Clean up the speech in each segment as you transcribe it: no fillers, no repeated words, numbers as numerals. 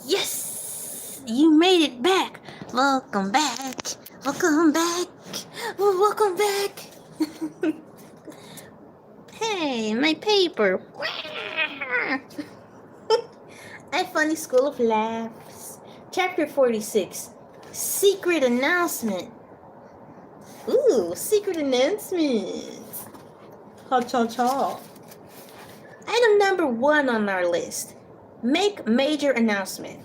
Yes! You made it back! Welcome back! Welcome back! Welcome back! Hey, my paper! A funny school of laughs. Chapter 46. Secret announcement. Ooh, secret announcement. Ha cha cha. Item number 1 on our list. Make major announcement.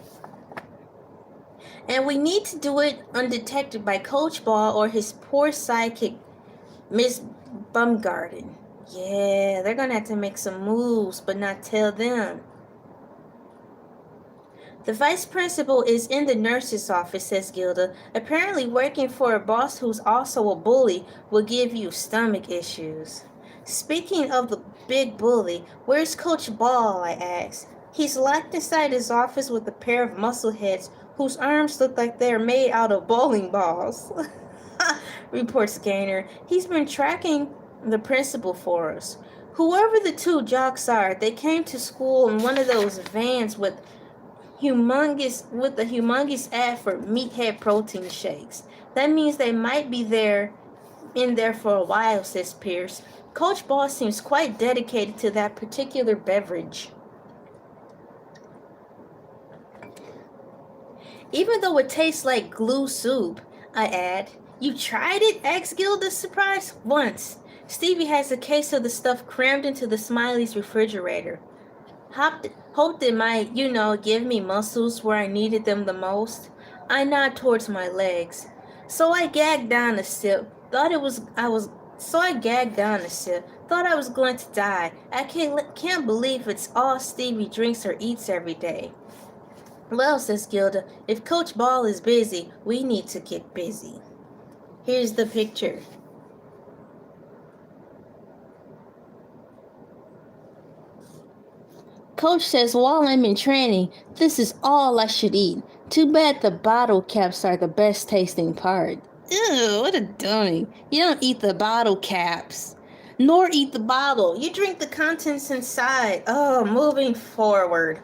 And we need to do it undetected by Coach Ball or his poor sidekick, Miss Bumgarden. Yeah, they're gonna have to make some moves, but not tell them. The vice principal is in the nurse's office, says Gilda. Apparently working for a boss who's also a bully will give you stomach issues. Speaking of the big bully, where's Coach Ball, I ask. He's locked inside his office with a pair of muscleheads whose arms look like they're made out of bowling balls. Reports Gaynor. He's been tracking the principal for us. Whoever the two jocks are, they came to school in one of those vans with a humongous ad for meathead protein shakes. That means they might be in there for a while, says Pierce. Coach Ball seems quite dedicated to that particular beverage. Even though it tastes like glue soup, I add. You tried it? Asks Gilda, surprised. Once. Stevie has a case of the stuff crammed into the Smiley's refrigerator. Hoped it might, give me muscles where I needed them the most. I nod towards my legs. So I gagged down a sip. Thought I gagged down a sip. Thought I was going to die. I can't believe it's all Stevie drinks or eats every day. Well, says Gilda, if Coach Ball is busy, we need to get busy. Here's the picture. Coach says while I'm in training, this is all I should eat. Too bad the bottle caps are the best tasting part. Ew, what a dummy. You don't eat the bottle caps. Nor eat the bottle. You drink the contents inside. Oh, moving forward.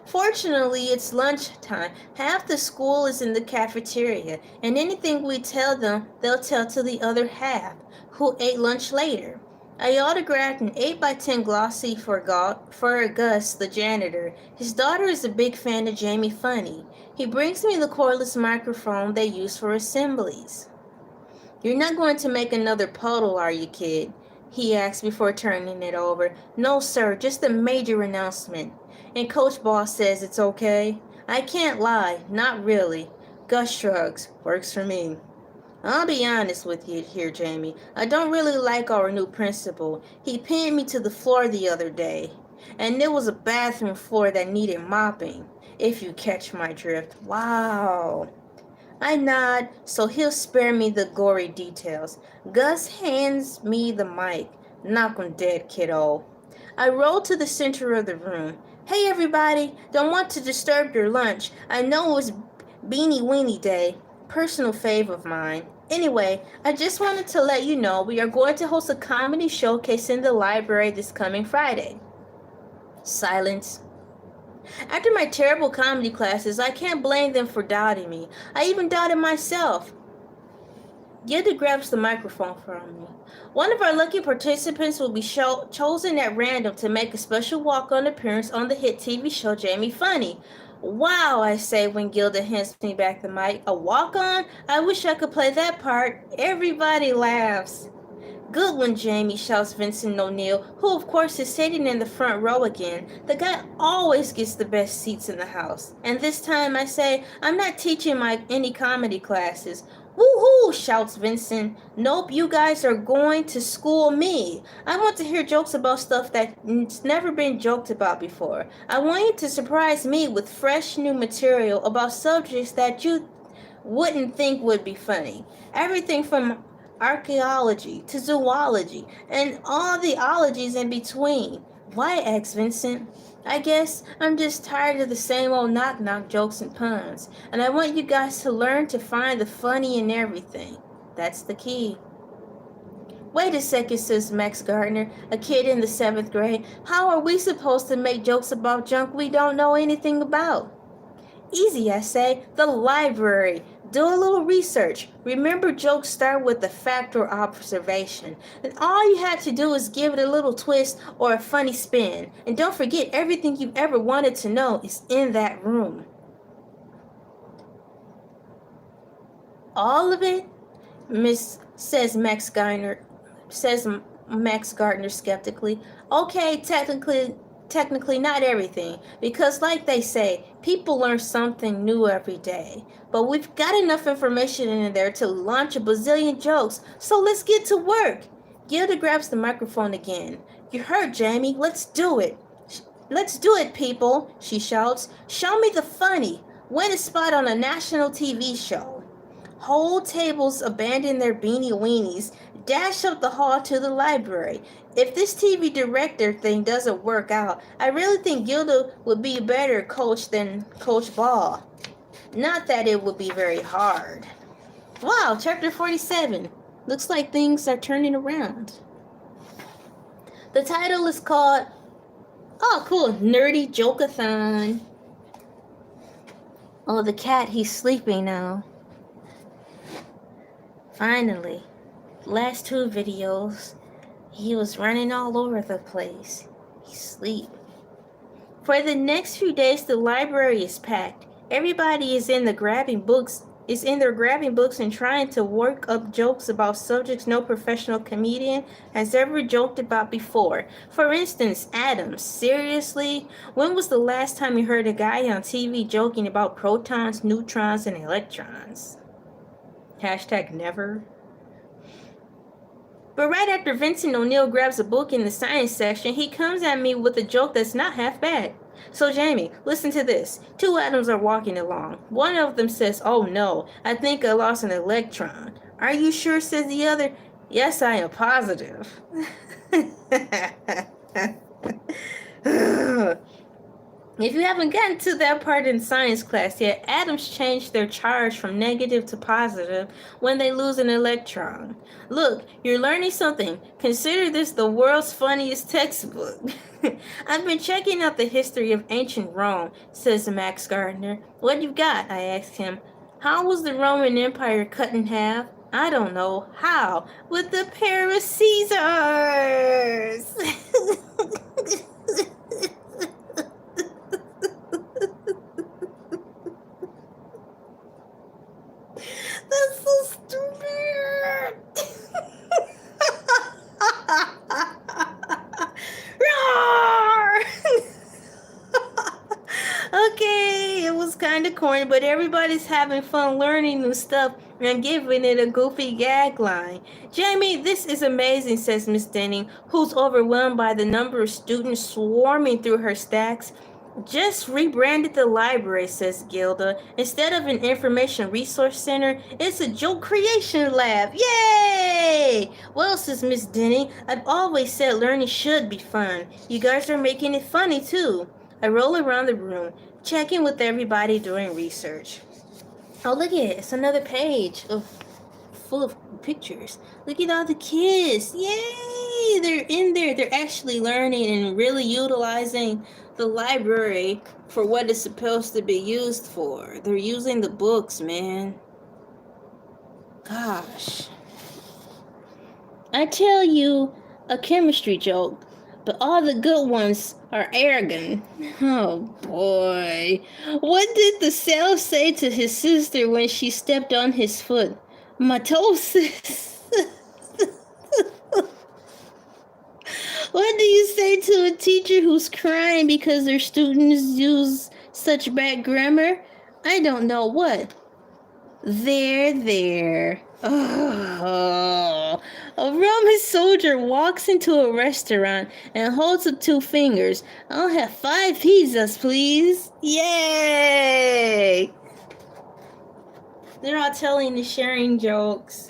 Fortunately, it's lunchtime. Half the school is in the cafeteria, and anything we tell them, they'll tell to the other half, who ate lunch later. I autographed an 8x10 glossy for Gus, the janitor. His daughter is a big fan of Jamie Funny. He brings me the cordless microphone they use for assemblies. You're not going to make another puddle, are you, kid? He asked before turning it over. No, sir, just a major announcement. And Coach Ball says it's okay? I can't lie, not really. Gus shrugs. Works for me. I'll be honest with you here, Jamie. I don't really like our new principal. He pinned me to the floor the other day. And there was a bathroom floor that needed mopping, if you catch my drift. Wow. I nod, so he'll spare me the gory details. Gus hands me the mic. Knock 'em dead, kiddo. I roll to the center of the room. Hey, everybody. Don't want to disturb your lunch. I know it was Beanie Weenie Day. Personal fave of mine. Anyway, I just wanted to let you know we are going to host a comedy showcase in the library this coming Friday. Silence. After my terrible comedy classes, I can't blame them for doubting me. I even doubted myself. Gilda grabs the microphone from me. One of our lucky participants will be chosen at random to make a special walk-on appearance on the hit TV show Jamie Funny. Wow, I say when Gilda hands me back the mic. A walk-on? I wish I could play that part. Everybody laughs. Good one, Jamie, shouts Vincent O'Neill, who of course is sitting in the front row again. The guy always gets the best seats in the house. And this time I say, I'm not teaching any comedy classes. Woohoo, shouts Vincent. Nope, you guys are going to school me. I want to hear jokes about stuff that's never been joked about before. I want you to surprise me with fresh new material about subjects that you wouldn't think would be funny. Everything from archaeology to zoology and all the ologies in between. Why, asks Vincent. I guess I'm just tired of the same old knock-knock jokes and puns, and I want you guys to learn to find the funny in everything. That's the key. Wait a second, says Max Gardner, a kid in the 7th grade. How are we supposed to make jokes about junk we don't know anything about? Easy, I say. The library. Do a little research. Remember, jokes start with a fact or observation. And all you have to do is give it a little twist or a funny spin. And don't forget, everything you've ever wanted to know is in that room. All of it? Says Max Gardner skeptically. Okay, technically not everything, because like they say, people learn something new every day. But we've got enough information in there to launch a bazillion jokes, so let's get to work. Gilda grabs the microphone again. You heard, Jamie. Let's do it. Let's do it, people, she shouts. Show me the funny. Win a spot on a national TV show. Whole tables abandon their beanie weenies, dash up the hall to the library. If this TV director thing doesn't work out, I really think Gilda would be a better coach than Coach Ball. Not that it would be very hard. Wow, chapter 47. Looks like things are turning around. The title is called, oh cool, Nerdy Joke-a-thon. Oh, the cat, he's sleeping now. Finally, last two videos, he was running all over the place. He's asleep. For the next few days, the library is packed. Everybody is in their grabbing books and trying to work up jokes about subjects no professional comedian has ever joked about before. For instance, Adams. Seriously? When was the last time you heard a guy on TV joking about protons, neutrons, and electrons? #never. But right after Vincent O'Neill grabs a book in the science section, he comes at me with a joke that's not half bad. So Jamie, listen to this. Two atoms are walking along. One of them says, "Oh no, I think I lost an electron." "Are you sure?" says the other. "Yes, I am positive." If you haven't gotten to that part in science class yet, atoms change their charge from negative to positive when they lose an electron. Look, you're learning something. Consider this the world's funniest textbook. I've been checking out the history of ancient Rome, says Max Gardner. What you got? I asked him. How was the Roman Empire cut in half? I don't know. How? With a pair of scissors! That's so stupid. Roar! Okay, it was kind of corny, but everybody's having fun learning new stuff and giving it a goofy gag line. Jamie, this is amazing, says Miss Denning, who's overwhelmed by the number of students swarming through her stacks. Just rebranded the library, says Gilda. Instead of an information resource center, it's a joke creation lab. Yay! Well, says Miss Denny, I've always said learning should be fun. You guys are making it funny, too. I roll around the room, checking with everybody doing research. Oh, look at it. It's another page full of pictures. Look at all the kids. Yay! They're in there. They're actually learning and really utilizing the library for what it's supposed to be used for. They're using the books, man. Gosh. I tell you a chemistry joke, but all the good ones are arrogant. Oh boy. What did the cell say to his sister when she stepped on his foot? Mitosis. What do you say to a teacher who's crying because their students use such bad grammar? I don't know what. There. Oh. A Roman soldier walks into a restaurant and holds up 2 fingers. I'll have 5 pizzas, please. Yay! They're all telling and sharing jokes.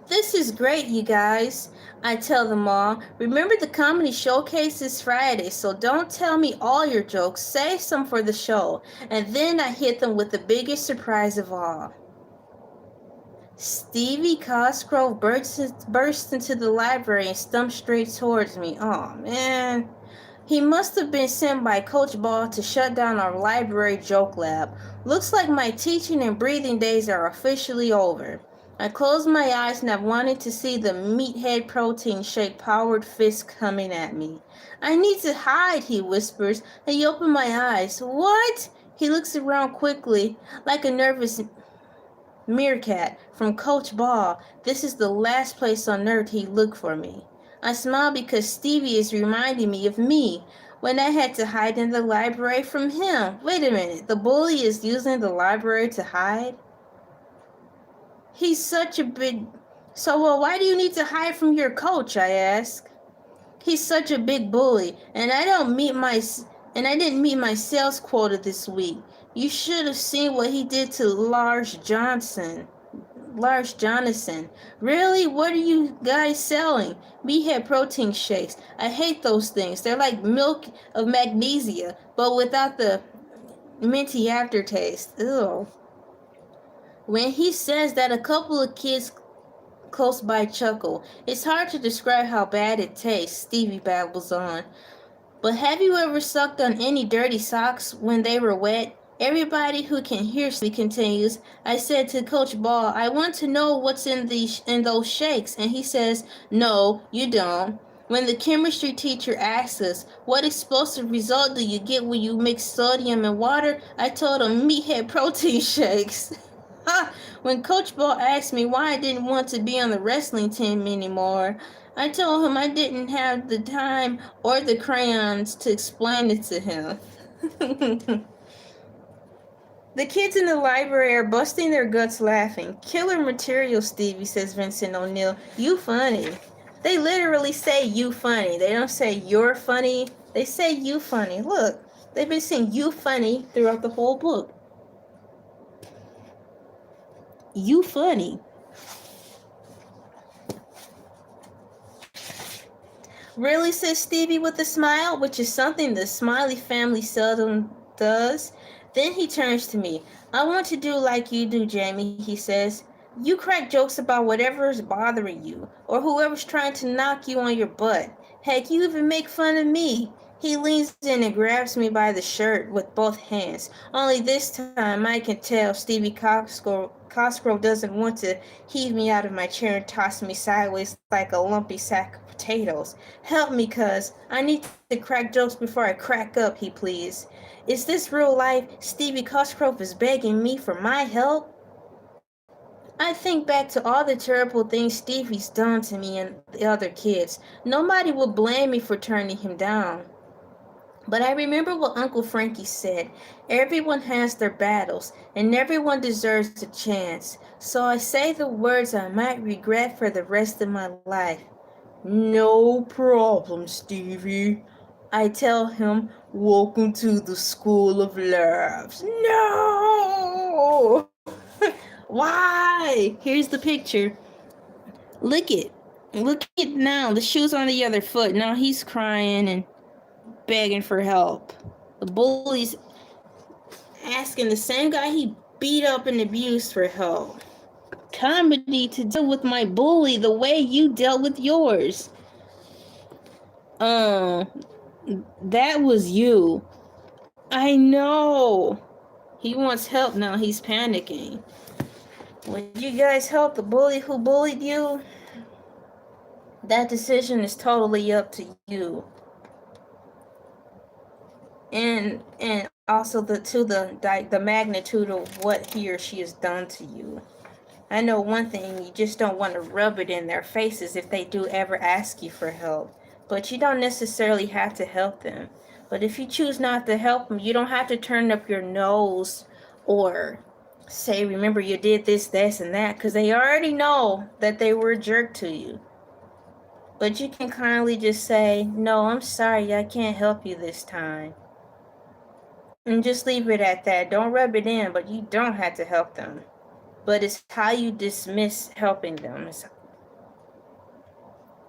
This is great, you guys, I tell them all. Remember the comedy showcase is Friday, so don't tell me all your jokes. Save some for the show. And then I hit them with the biggest surprise of all. Stevie Cosgrove bursts into the library and stumps straight towards me. Oh, man. He must have been sent by Coach Ball to shut down our library joke lab. Looks like my teaching and breathing days are officially over. I close my eyes not wanting to see the meathead protein shake powered fist coming at me. I need to hide, he whispers. I open my eyes. What? He looks around quickly, like a nervous meerkat from Coach Ball. This is the last place on earth he'd look for me. I smile because Stevie is reminding me of me when I had to hide in the library from him. Wait a minute, the bully is using the library to hide? He's such a big... So, well, why do you need to hide from your coach, I ask. He's such a big bully, and I didn't meet my sales quota this week. You should have seen what he did to Lars Jonathan. Really? What are you guys selling? Meathead protein shakes. I hate those things. They're like milk of magnesia, but without the minty aftertaste. Ew. When he says that, a couple of kids close by chuckle. It's hard to describe how bad it tastes, Stevie babbles on. But have you ever sucked on any dirty socks when they were wet? Everybody who can hear Stevie continues. I said to Coach Ball, I want to know what's in those shakes, and he says, no, you don't. When the chemistry teacher asks us, what explosive result do you get when you mix sodium and water? I told him meathead protein shakes. When Coach Ball asked me why I didn't want to be on the wrestling team anymore, I told him I didn't have the time or the crayons to explain it to him. The kids in the library are busting their guts laughing. Killer material, Stevie, says Vincent O'Neill. You funny. They literally say you funny. They don't say you're funny. They say you funny. Look, they've been saying you funny throughout the whole book. You funny. Really, says Stevie with a smile, which is something the Smiley family seldom does. Then he turns to me. I want to do like you do, Jamie, he says. You crack jokes about whatever's bothering you, or whoever's trying to knock you on your butt. Heck, you even make fun of me. He leans in and grabs me by the shirt with both hands. Only this time I can tell Stevie Cosgrove doesn't want to heave me out of my chair and toss me sideways like a lumpy sack of potatoes. Help me, cuz. I need to crack jokes before I crack up, he pleads. Is this real life? Stevie Cosgrove is begging me for my help? I think back to all the terrible things Stevie's done to me and the other kids. Nobody would blame me for turning him down. But I remember what Uncle Frankie said. Everyone has their battles, and everyone deserves a chance. So I say the words I might regret for the rest of my life. No problem, Stevie. I tell him, welcome to the School of Laughs. No! Why? Here's the picture. Look it. Look it now. The shoe's on the other foot. Now he's crying and begging for help. The bully's asking the same guy he beat up and abused for help. Comedy to deal with my bully the way you dealt with yours. That was you. I know. He wants help now. He's panicking. Would you guys help the bully who bullied you? That decision is totally up to you. And also the magnitude of what he or she has done to you. I know one thing, you just don't want to rub it in their faces if they do ever ask you for help. But you don't necessarily have to help them. But if you choose not to help them, you don't have to turn up your nose or say, remember you did this, and that, because they already know that they were a jerk to you. But you can kindly just say, no, I'm sorry, I can't help you this time. And just leave it at that. Don't rub it in, but you don't have to help them. But it's how you dismiss helping them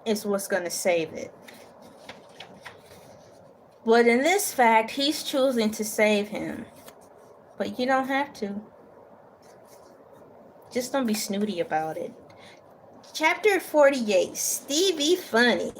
is what's going to save it. But in this fact, he's choosing to save him. But you don't have to. Just don't be snooty about it. Chapter 48, Stevie Funny.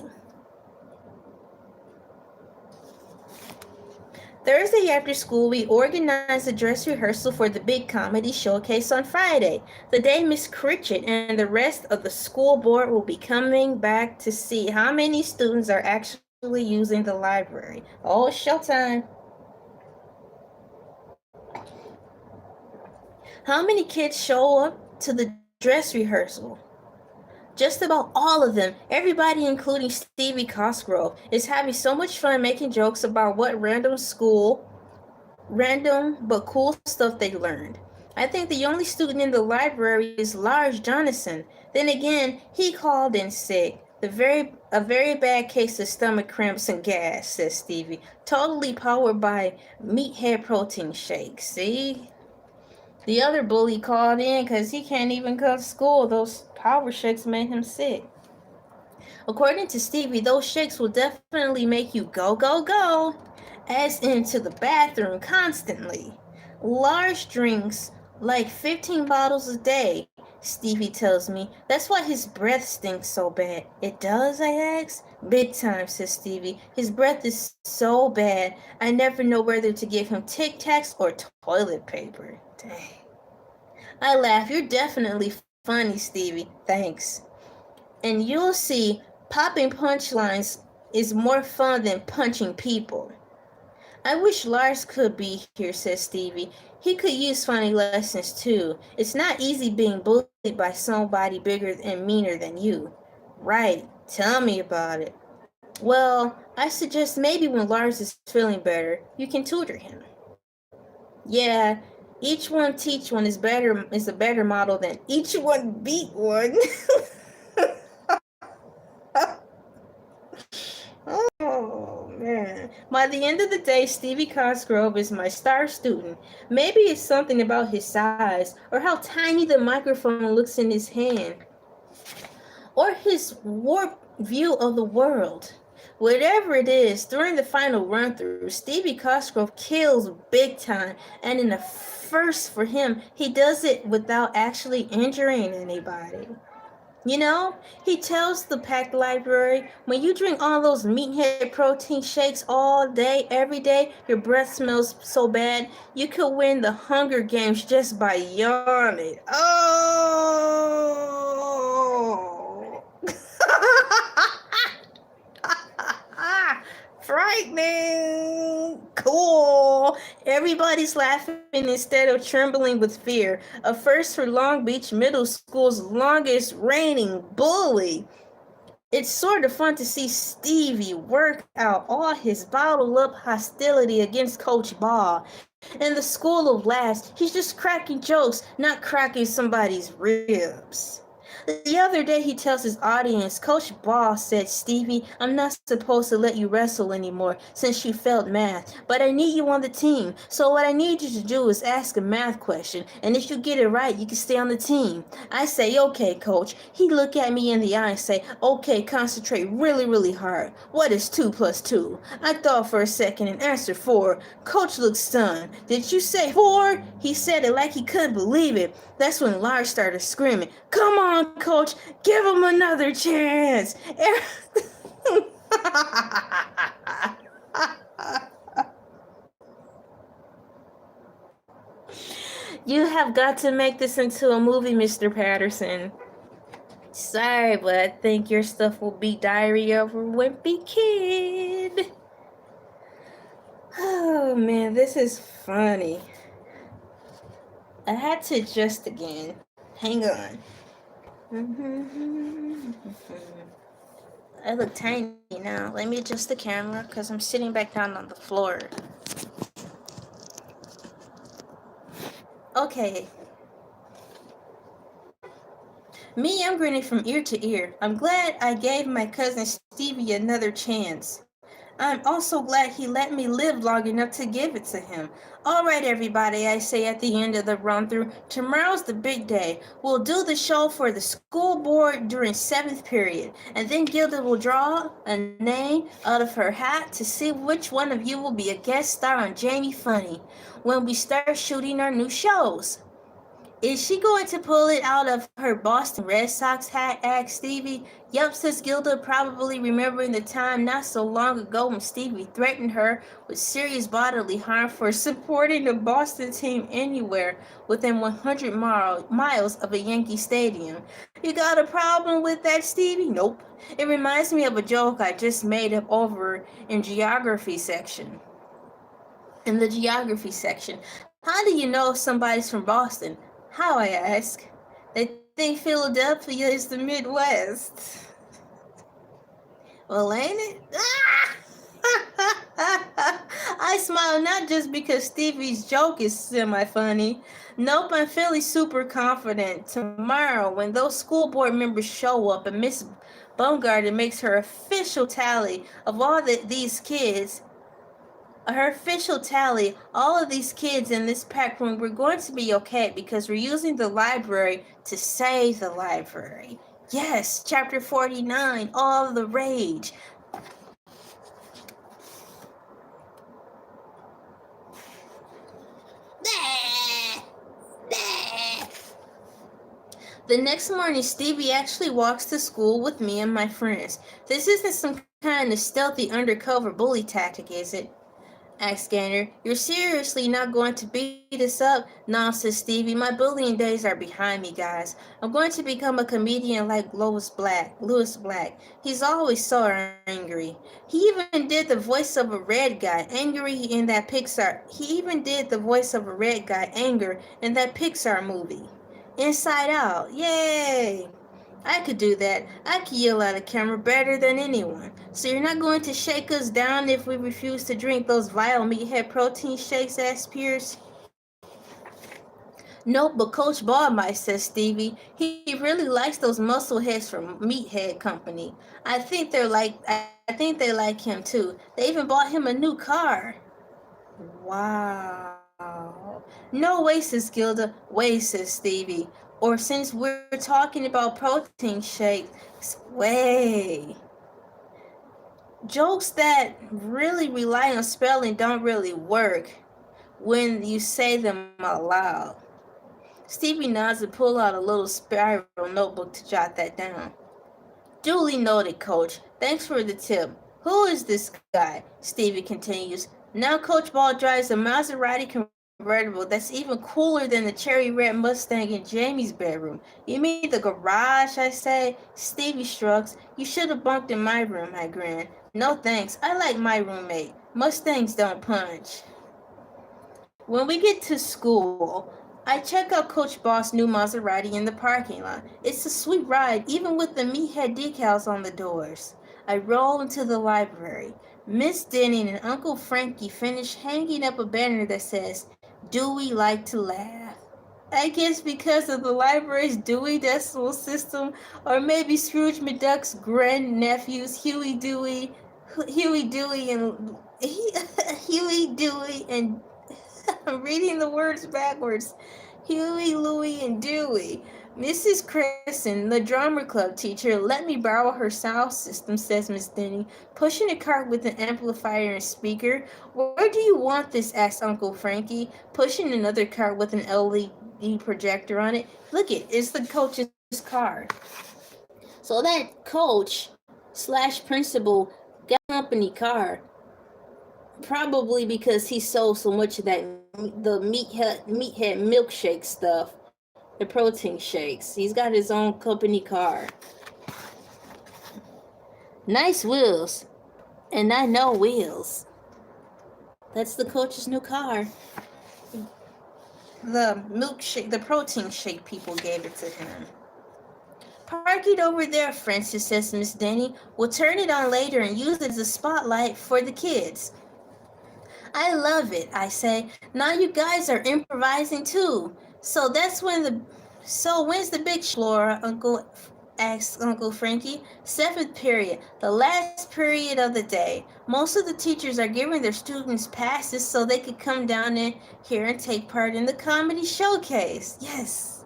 Thursday after school, we organized a dress rehearsal for the big comedy showcase on Friday. The day Miss Critchett and the rest of the school board will be coming back to see how many students are actually using the library. Oh, showtime. How many kids show up to the dress rehearsal? Just about all of them, everybody including Stevie Cosgrove, is having so much fun making jokes about what random but cool stuff they learned. I think the only student in the library is Lars Jonasson. Then again, he called in sick. A very bad case of stomach cramps and gas, says Stevie. Totally powered by meathead protein shakes. See? The other bully called in because he can't even go to school. Those power shakes made him sick. According to Stevie, those shakes will definitely make you go, go, go, as into the bathroom constantly. Lars drinks like 15 bottles a day, Stevie tells me. That's why his breath stinks so bad. It does, I ask? Big time, says Stevie. His breath is so bad, I never know whether to give him Tic Tacs or toilet paper. Dang. I laugh. You're definitely funny, Stevie. Thanks. And you'll see, popping punchlines is more fun than punching people. I wish Lars could be here, says Stevie. He could use funny lessons too. It's not easy being bullied by somebody bigger and meaner than you. Right. Tell me about it. Well, I suggest maybe when Lars is feeling better, you can tutor him. Yeah, each one teach one is a better model than each one beat one. Oh man. By the end of the day, Stevie Cosgrove is my star student. Maybe it's something about his size, or how tiny the microphone looks in his hand, or his warped view of the world. Whatever it is, during the final run through, Stevie Cosgrove kills big time, and in a first for him, he does it without actually injuring anybody. You know, he tells the packed library, when you drink all those meathead protein shakes all day, every day, your breath smells so bad, you could win the Hunger Games just by yawning. Oh! Frightening! Cool! Everybody's laughing instead of trembling with fear. A first for Long Beach Middle School's longest reigning bully. It's sort of fun to see Stevie work out all his bottled up hostility against Coach Ball. In the school of laughs, he's just cracking jokes, not cracking somebody's ribs. The other day he tells his audience, Coach Ball said, Stevie, I'm not supposed to let you wrestle anymore since you failed math, but I need you on the team. So what I need you to do is ask a math question, and if you get it right, you can stay on the team. I say, okay, Coach. He look at me in the eye and say, okay, concentrate really, really hard. What is 2 plus 2? I thought for a second and answered 4. Coach looked stunned. Did you say 4? He said it like he couldn't believe it. That's when Lars started screaming, come on, Coach, give him another chance. You have got to make this into a movie, Mr. Patterson. Sorry, but I think your stuff will be Diary of a Wimpy Kid. Oh man, this is funny. I had to adjust again. Hang on. I look tiny now. Let me adjust the camera because I'm sitting back down on the floor. Okay. Me, I'm grinning from ear to ear. I'm glad I gave my cousin Stevie another chance. I'm also glad he let me live long enough to give it to him. All right, everybody, I say at the end of the run-through, tomorrow's the big day. We'll do the show for the school board during 7th period, and then Gilda will draw a name out of her hat to see which one of you will be a guest star on Jamie Funny when we start shooting our new shows. Is she going to pull it out of her Boston Red Sox hat? Asked Stevie. Yup, says Gilda, probably remembering the time not so long ago when Stevie threatened her with serious bodily harm for supporting the Boston team anywhere within 100 miles of a Yankee stadium. You got a problem with that, Stevie? Nope. It reminds me of a joke I just made up over in geography section. In the geography section. How do you know if somebody's from Boston? How, I ask. They think Philadelphia is the Midwest. Well, ain't it? I smile not just because Stevie's joke is semi-funny. Nope, I'm feeling super confident. Tomorrow, when those school board members show up and Miss Baumgarten makes her official tally of these kids, her official tally, all of these kids in this packed room, we're going to be okay because we're using the library to save the library. Yes, chapter 49, all the rage. The next morning, Stevie actually walks to school with me and my friends. This isn't some kind of stealthy undercover bully tactic, is it? Asked Gander. You're seriously not going to beat us up? No, says Stevie. My bullying days are behind me, guys. I'm going to become a comedian like Louis Black. He's always so angry. He even did the voice of a red guy, angry in that Pixar. He even did the voice of a red guy, anger, in that Pixar movie. Inside Out. Yay! I could do that. I could yell at a camera better than anyone. So you're not going to shake us down if we refuse to drink those vile meathead protein shakes, asked Pierce. Nope, but Coach Ball might, says Stevie. He really likes those muscle heads from Meathead Company. I think they like him too. They even bought him a new car. Wow. No way, says Gilda. Way, says Stevie. Or since we're talking about protein shakes, way. Jokes that really rely on spelling don't really work when you say them out loud. Stevie nods and pulls out a little spiral notebook to jot that down. Duly noted, Coach. Thanks for the tip. Who is this guy? Stevie continues. Now Coach Ball drives a Maserati convertible that's even cooler than the cherry red Mustang in Jamie's bedroom. You mean the garage, I say? Stevie shrugs. You should have bunked in my room, I grin. No thanks. I like my roommate. Mustangs don't punch. When we get to school, I check out Coach Ball's new Maserati in the parking lot. It's a sweet ride, even with the meathead decals on the doors. I roll into the library. Miss Denning and Uncle Frankie finish hanging up a banner that says, Do we like to laugh? I guess because of the library's Dewey Decimal System, or maybe Scrooge McDuck's grandnephews Huey, Dewey, and Huey, Dewey, and I'm reading the words backwards. Huey, Louie, and Dewey. Mrs. Crescent, the drama club teacher, let me borrow her sound system, says Miss Denny, pushing a cart with an amplifier and speaker. Where do you want this? Asks Uncle Frankie, pushing another cart with an LED projector on it. Look it's the coach's car. So that coach / principal got a company car. Probably because he sold so much of the meathead milkshake stuff, the protein shakes. He's got his own company car. Nice wheels, and I know wheels. That's the coach's new car. The protein shake people gave it to him. Park it over there, Francis, says Miss Denny. We'll turn it on later and use it as a spotlight for the kids. I love it, I say. Now you guys are improvising too. So when's the big show, Laura? Asks Uncle Frankie. 7th period, the last period of the day. Most of the teachers are giving their students passes so they could come down in here and take part in the comedy showcase. Yes.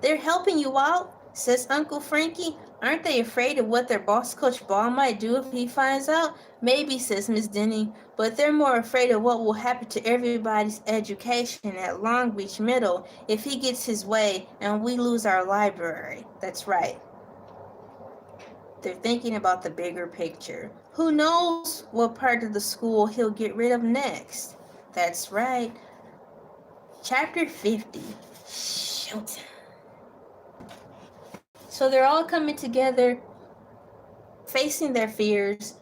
They're helping you out, says Uncle Frankie. Aren't they afraid of what their boss, Coach Ball, might do if he finds out? Maybe, says Miss Denny, but they're more afraid of what will happen to everybody's education at Long Beach Middle if he gets his way and we lose our library. That's right. They're thinking about the bigger picture. Who knows what part of the school he'll get rid of next? That's right. Chapter 50. Showtime. So they're all coming together, facing their fears,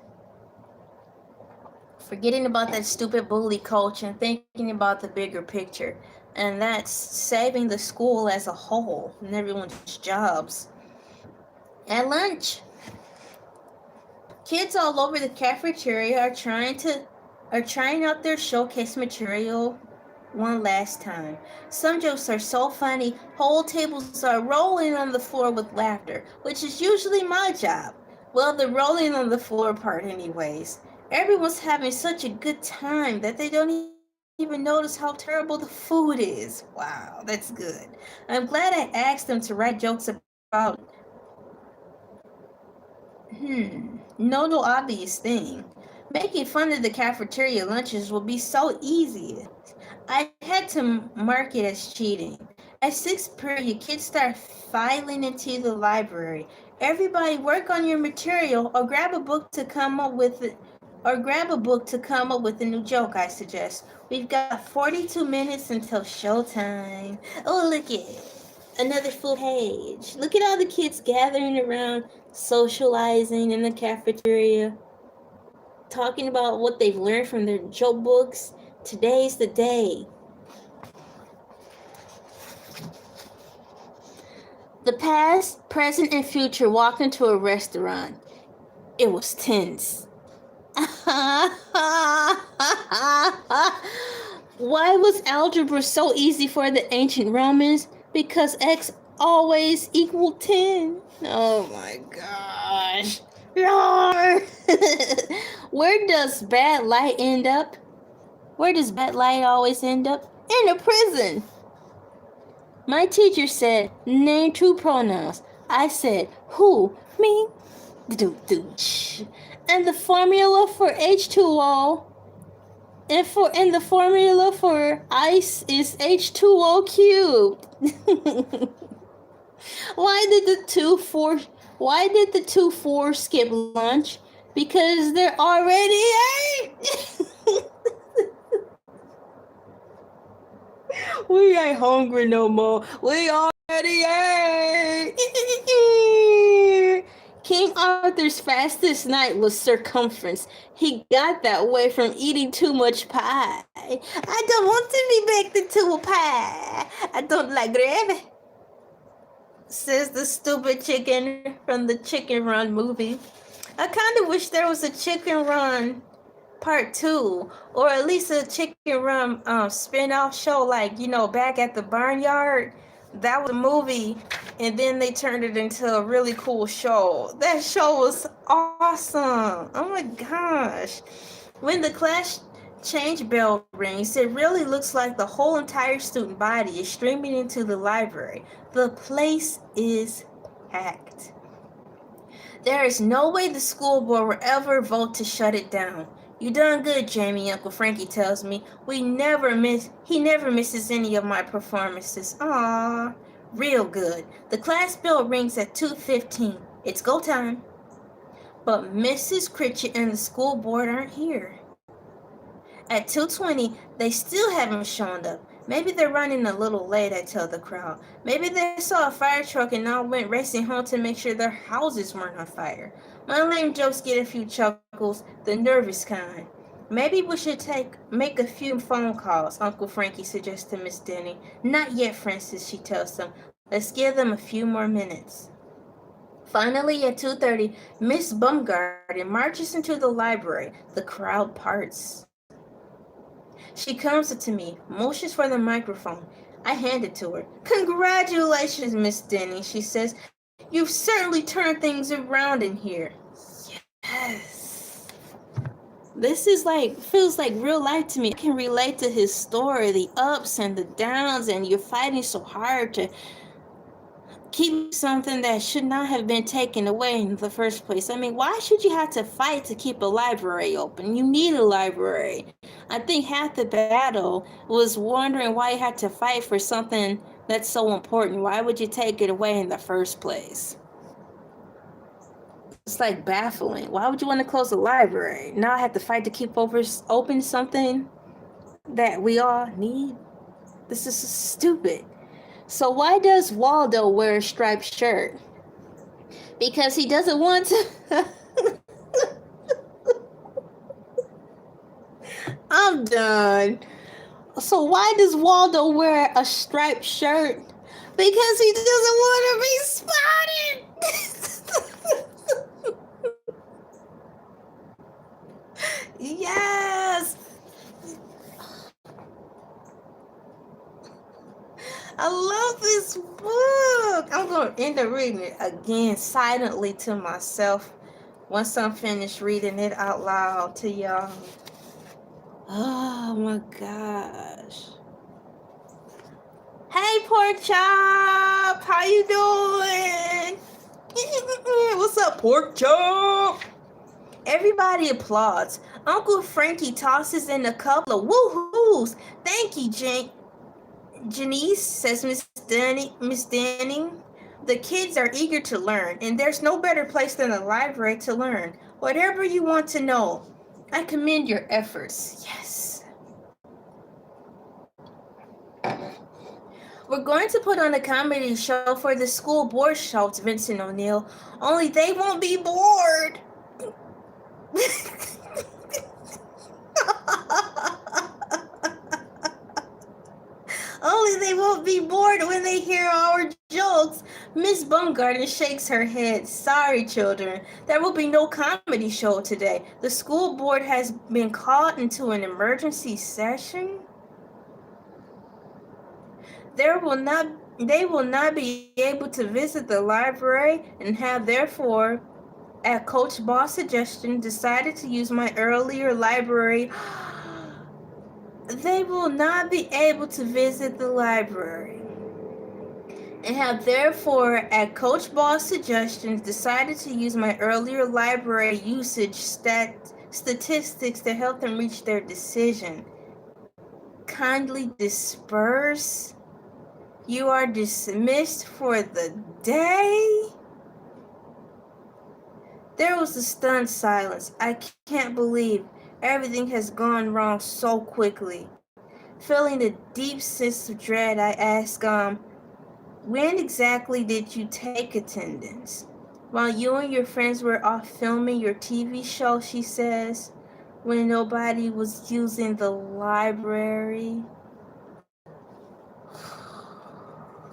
forgetting about that stupid bully coach and thinking about the bigger picture. And that's saving the school as a whole and everyone's jobs. At lunch, kids all over the cafeteria are trying out their showcase material one last time. Some jokes are so funny, whole tables are rolling on the floor with laughter, which is usually my job. Well, the rolling on the floor part, anyways. Everyone's having such a good time that they don't even notice how terrible the food is. Wow, that's good. I'm glad I asked them to write jokes about no obvious thing. Making fun of the cafeteria lunches will be so easy. I had to mark it as cheating. At sixth period, kids start filing into the library. Everybody work on your material or grab a book to come up with it. Or grab a book to come up with a new joke, I suggest. We've got 42 minutes until showtime. Oh, look at it. Another full page. Look at all the kids gathering around, socializing in the cafeteria, talking about what they've learned from their joke books. Today's the day. The past, present, and future walked into a restaurant. It was tense. Why was algebra so easy for the ancient Romans? Because x always equaled 10. Oh my gosh. Where does bad light end up? Where does bad light always end up? In a prison. My teacher said, name two pronouns. I said, who? Me? And the formula for H2O and the formula for ice is H2O cubed. Why did the two four skip lunch? Because they're already 8. We ain't hungry no more. We already ate. King Arthur's fastest night was circumference. He got that way from eating too much pie. I don't want to be baked into a pie. I don't like gravy, says the stupid chicken from the Chicken Run movie. I kind of wish there was a Chicken Run part 2, or at least a Chicken Run spin-off show, like, Back at the Barnyard. That was a movie, and then they turned it into a really cool show. That show was awesome. Oh my gosh. When the class change bell rings, it really looks like the whole entire student body is streaming into the library. The place is packed. There is no way the school board will ever vote to shut it down. You done good, Jamie, Uncle Frankie tells me. He never misses any of my performances. Aww, real good. The class bell rings at 2:15. It's go time. But Mrs. Critchett and the school board aren't here. At 2:20, they still haven't shown up. Maybe they're running a little late, I tell the crowd. Maybe they saw a fire truck and all went racing home to make sure their houses weren't on fire. My lame jokes get a few chuckles, the nervous kind. Maybe we should make a few phone calls, Uncle Frankie suggests to Miss Denny. Not yet, Francis, she tells them. Let's give them a few more minutes. Finally, at 2:30, Miss Bumgarden marches into the library. The crowd parts. She comes to me, motions for the microphone. I hand it to her. Congratulations, Miss Denny, she says. You've certainly turned things around in here. Yes. This feels like real life to me. I can relate to his story, the ups and the downs, and you're fighting so hard keep something that should not have been taken away in the first place. I mean, why should you have to fight to keep a library open? You need a library. I think half the battle was wondering why you had to fight for something that's so important. Why would you take it away in the first place? It's like baffling. Why would you want to close a library? Now I have to fight to keep open something that we all need? This is stupid. So why does Waldo wear a striped shirt? Because he doesn't want to. I'm done. So why does Waldo wear a striped shirt? Because he doesn't want to be spotted. Yes. I love this book. I'm going to end up reading it again silently to myself once I'm finished reading it out loud to y'all. Oh my gosh. Hey, Pork Chop. How you doing? What's up, Pork Chop? Everybody applauds. Uncle Frankie tosses in a couple of woohoos. Thank you, Janice, says Miss Danning. The kids are eager to learn, and there's no better place than the library to learn. Whatever you want to know. I commend your efforts. Yes. We're going to put on a comedy show for the school board, shouts Vincent O'Neill. Only they won't be bored. Only they won't be bored when they hear our jokes. Miss Baumgarten shakes her head. Sorry, children. There will be no comedy show today. The school board has been called into an emergency session. They will not be able to visit the library and have therefore, at Coach Ball's suggestion, decided to use my earlier library. They will not be able to visit the library and have therefore, at Coach Ball's suggestion, decided to use my earlier library usage statistics to help them reach their decision. Kindly disperse. You are dismissed for the day. There was a stunned silence. I can't believe everything has gone wrong so quickly. Feeling a deep sense of dread, I asked, when exactly did you take attendance? While you and your friends were off filming your TV show, she says, when nobody was using the library.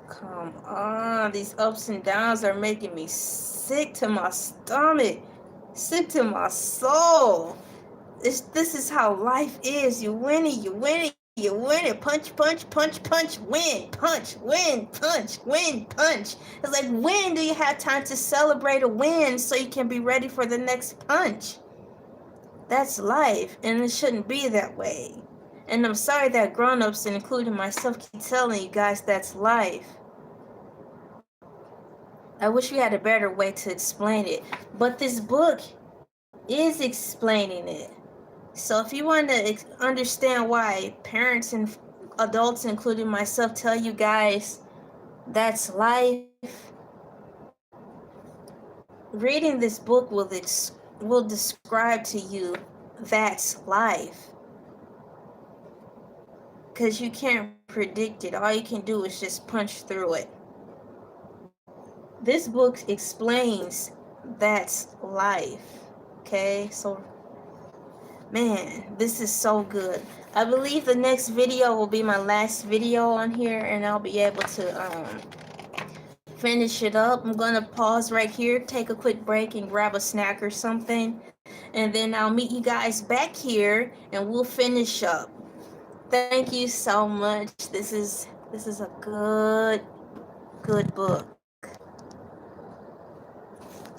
Come on, these ups and downs are making me sick to my stomach, sick to my soul. This is how life is. You win it, you win it, you win it. Punch, punch, punch, punch, win, punch, win, punch, win, punch. It's like, when do you have time to celebrate a win so you can be ready for the next punch? That's life, and it shouldn't be that way. And I'm sorry that grown-ups, and including myself, keep telling you guys that's life. I wish we had a better way to explain it, but this book is explaining it. So if you want to understand why parents and adults, including myself, tell you guys that's life, reading this book will describe to you that's life. Because you can't predict it. All you can do is just punch through it. This book explains that's life. Okay, so man, this is so good. I believe the next video will be my last video on here, and I'll be able to finish it up. I'm gonna pause right here, take a quick break and grab a snack or something, and then I'll meet you guys back here and we'll finish up. Thank you so much. This is a good book.